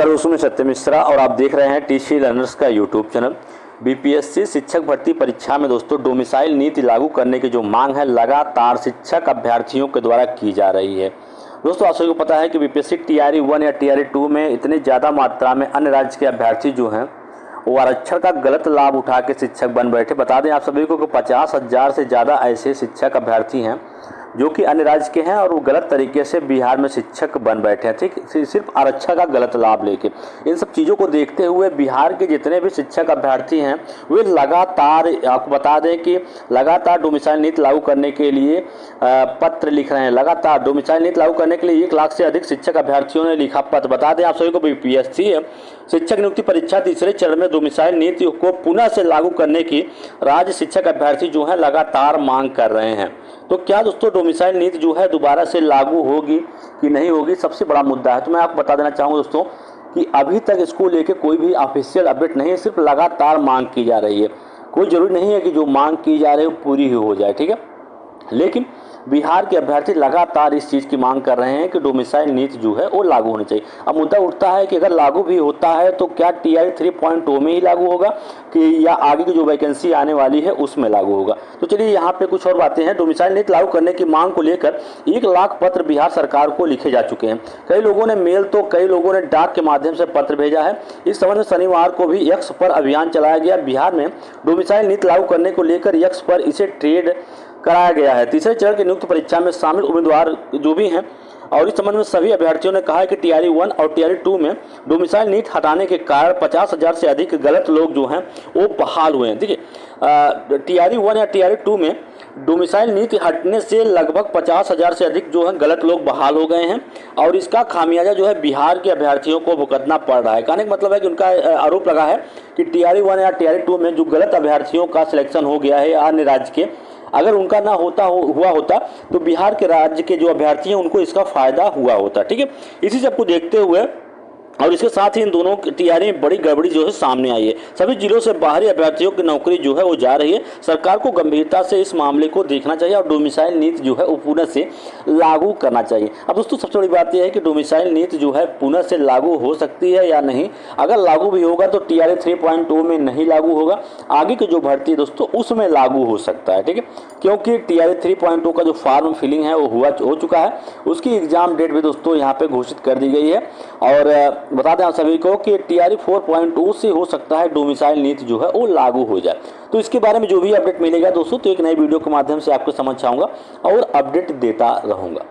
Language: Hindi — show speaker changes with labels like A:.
A: मैं सत्य मिश्रा और आप देख रहे हैं टीसी लर्नर्स का यूट्यूब चैनल। बीपीएससी शिक्षक भर्ती परीक्षा में दोस्तों डोमिसाइल नीति लागू करने की जो मांग है लगातार शिक्षक अभ्यर्थियों के द्वारा की जा रही है। दोस्तों आप सभी को पता है कि बीपीएससी टीआरई 1 या टीआरई 2 में इतनी ज़्यादा मात्रा में अन्य राज्य के अभ्यर्थी जो हैं वो आरक्षण का गलत लाभ उठा के शिक्षक बन बैठे। बता दें आप सभी को कि 50,000 से ज़्यादा ऐसे शिक्षक अभ्यर्थी हैं जो कि अन्य राज्य के हैं और वो गलत तरीके से बिहार में शिक्षक बन बैठे हैं, ठीक, सिर्फ आरक्षण का गलत लाभ लेके। इन सब चीज़ों को देखते हुए बिहार के जितने भी शिक्षक अभ्यर्थी हैं वे लगातार, आपको बता दें कि लगातार डोमिसाइल नीति लागू करने के लिए पत्र लिख रहे हैं। लगातार डोमिसाइल नीति लागू करने के लिए 1 लाख से अधिक शिक्षक अभ्यर्थियों ने लिखा पत्र। बता दें आप सभी को बीपीएससी शिक्षक नियुक्ति परीक्षा तीसरे चरण में डोमिसाइल नीति को पुनः से लागू करने की राज्य शिक्षक अभ्यर्थी जो है लगातार मांग कर रहे हैं। तो क्या दोस्तों डोमिसाइल नीति जो है दोबारा से लागू होगी कि नहीं होगी, सबसे बड़ा मुद्दा है। तो मैं आपको बता देना चाहूँगा दोस्तों कि अभी तक इसको लेके कोई भी ऑफिशियल अपडेट नहीं है, सिर्फ लगातार मांग की जा रही है। कोई ज़रूरी नहीं है कि जो मांग की जा रही है वो पूरी ही हो जाए, ठीक है। लेकिन बिहार के अभ्यर्थी लगातार इस चीज़ की मांग कर रहे हैं कि डोमिसाइल नीति जो है वो लागू होनी चाहिए। अब मुद्दा उठता है कि अगर लागू भी होता है तो क्या टीआरई 3.0 में ही लागू होगा कि या आगे की जो वैकेंसी आने वाली है उसमें लागू होगा। तो चलिए यहाँ पे कुछ और बातें हैं। डोमिसाइल नीति लागू करने की मांग को लेकर 1 लाख पत्र बिहार सरकार को लिखे जा चुके हैं। कई लोगों ने मेल तो कई लोगों ने डाक के माध्यम से पत्र भेजा है। इस संबंध में शनिवार को भी एक्स पर अभियान चलाया गया। बिहार में डोमिसाइल नीति लागू करने को लेकर एक्स पर इसे ट्रेड कराया गया है। तीसरे चरण की नियुक्ति परीक्षा में शामिल उम्मीदवार जो भी हैं और इस संबंध में सभी अभ्यर्थियों ने कहा है कि टीआरई 1 और टीआरई 2 में डोमिसाइल नीति हटाने के कारण 50,000 से अधिक गलत लोग जो हैं वो बहाल हुए हैं। देखिए टीआरई 1 या टीआरई 2 में डोमिसाइल नीति हटने से लगभग 50,000 से अधिक जो है गलत लोग बहाल हो गए हैं और इसका खामियाजा जो है बिहार के अभ्यर्थियों को भुगतना पड़ रहा है। कहने का मतलब है कि उनका आरोप लगा है कि टीआरई 1 या टीआरई 2 में जो गलत अभ्यर्थियों का सिलेक्शन हो गया है अन्य राज्य के, अगर उनका ना हुआ होता तो बिहार के राज्य के जो अभ्यर्थी हैं उनको इसका फायदा हुआ होता, ठीक है। इसी सबको देखते हुए और इसके साथ ही इन दोनों टीआरई में बड़ी गड़बड़ी जो है सामने आई है। सभी जिलों से बाहरी अभ्यर्थियों की नौकरी जो है वो जा रही है। सरकार को गंभीरता से इस मामले को देखना चाहिए और डोमिसाइल नीति जो है वो पुनः से लागू करना चाहिए। अब दोस्तों सबसे बड़ी बात यह है कि डोमिसाइल नीति जो है पुनः से लागू हो सकती है या नहीं। अगर लागू भी होगा तो टीआरई 3.0 में नहीं लागू होगा, आगे की जो भर्ती दोस्तों उसमें लागू हो सकता है, ठीक है। क्योंकि टीआरई 3.0 का जो फॉर्म फिलिंग है वो हो चुका है, उसकी एग्जाम डेट भी दोस्तों यहाँ पे घोषित कर दी गई है। और बता दें आप सभी को कि टीआरई 4.0 से हो सकता है डोमिसाइल नीति जो है वो लागू हो जाए। तो इसके बारे में जो भी अपडेट मिलेगा दोस्तों तो एक नई वीडियो के माध्यम से आपको समझ आऊँगा और अपडेट देता रहूँगा।